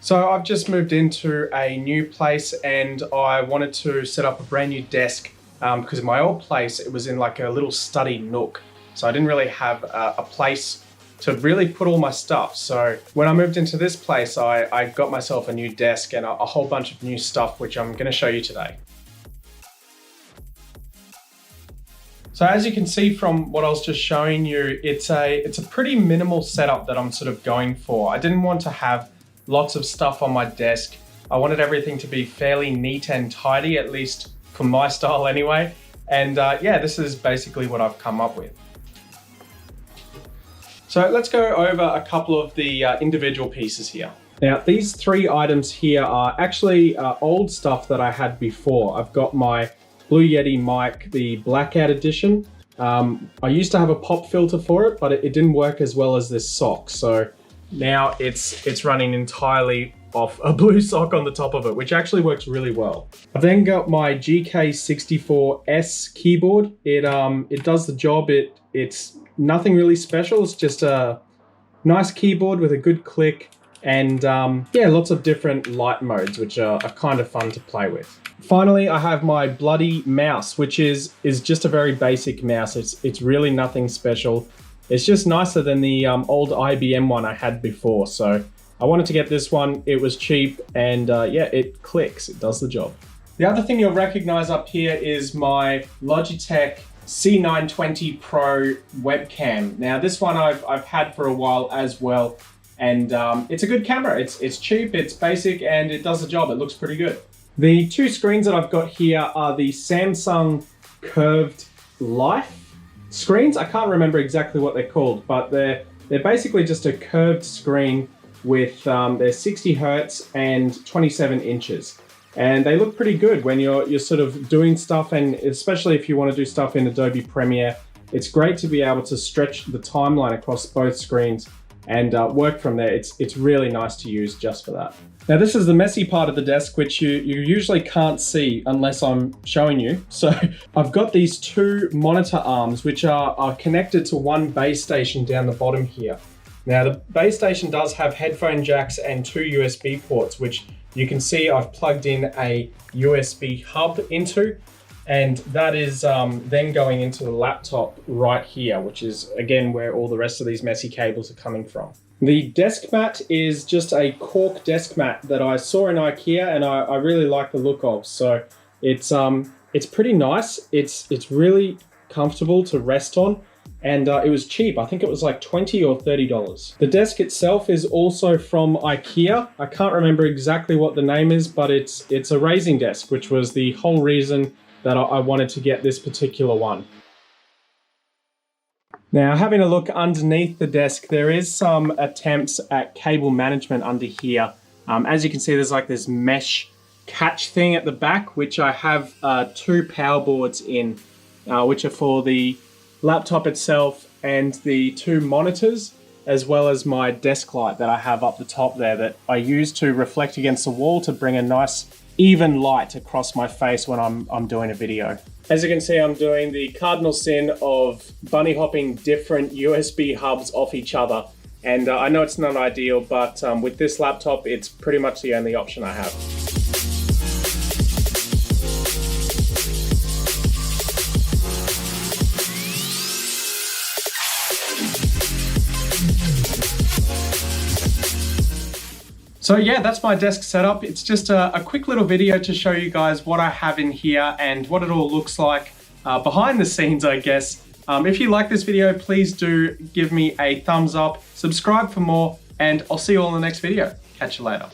So I've just moved into a new place and I wanted to set up a brand new desk because in my old place, it was in like a little study nook. So I didn't really have a place to really put all my stuff. So when I moved into this place, I got myself a new desk and a whole bunch of new stuff, which I'm gonna show you today. So as you can see from what I was just showing you, it's a pretty minimal setup that I'm sort of going for. I didn't want to have lots of stuff on my desk. I wanted everything to be fairly neat and tidy, at least for my style anyway. And yeah, this is basically what I've come up with. So let's go over a couple of the individual pieces here. Now, these three items here are actually old stuff that I had before. I've got my Blue Yeti mic, the Blackout edition. I used to have a pop filter for it, but it didn't work as well as this sock. So now it's running entirely off a blue sock on the top of it, which actually works really well. I've then got my GK64S keyboard. It does the job. It's nothing really special. It's just a nice keyboard with a good click and yeah, lots of different light modes, which are kind of fun to play with. Finally, I have my bloody mouse, which is just a very basic mouse. It's really nothing special. It's just nicer than the old IBM one I had before. So I wanted to get this one. It was cheap and yeah, it clicks, it does the job. The other thing you'll recognize up here is my Logitech C920 Pro webcam. Now this one I've had for a while as well. And it's a good camera. It's cheap, it's basic, and it does the job. It looks pretty good. The two screens that I've got here are the Samsung Curved Life screens. I can't remember exactly what they're called, but they're basically just a curved screen with they're 60 hertz and 27 inches. And they look pretty good when you're sort of doing stuff, and especially if you want to do stuff in Adobe Premiere, it's great to be able to stretch the timeline across both screens and work from there. It's really nice to use just for that. Now this is the messy part of the desk, which you usually can't see unless I'm showing you. So I've got these two monitor arms, which are connected to one base station down the bottom here. Now the base station does have headphone jacks and two USB ports, which you can see I've plugged in a USB hub into, and that is then going into the laptop right here, which is again where all the rest of these messy cables are coming from. The desk mat is just a cork desk mat that I saw in IKEA, and I really like the look of. So it's pretty nice. It's really comfortable to rest on, and it was cheap. I think it was like $20 or $30. The desk itself is also from IKEA. I can't remember exactly what the name is, but it's a raising desk, which was the whole reason that I wanted to get this particular one. Now, having a look underneath the desk, there is some attempts at cable management under here. As you can see, there's like this mesh catch thing at the back, which I have two power boards in, which are for the laptop itself and the two monitors, as well as my desk light that I have up the top there that I use to reflect against the wall to bring a nice even light across my face when I'm doing a video. As you can see, I'm doing the cardinal sin of bunny hopping different USB hubs off each other. And I know it's not ideal, but with this laptop, it's pretty much the only option I have. So yeah, that's my desk setup. It's just a quick little video to show you guys what I have in here and what it all looks like behind the scenes, I guess. If you like this video, please do give me a thumbs up, subscribe for more, and I'll see you all in the next video. Catch you later.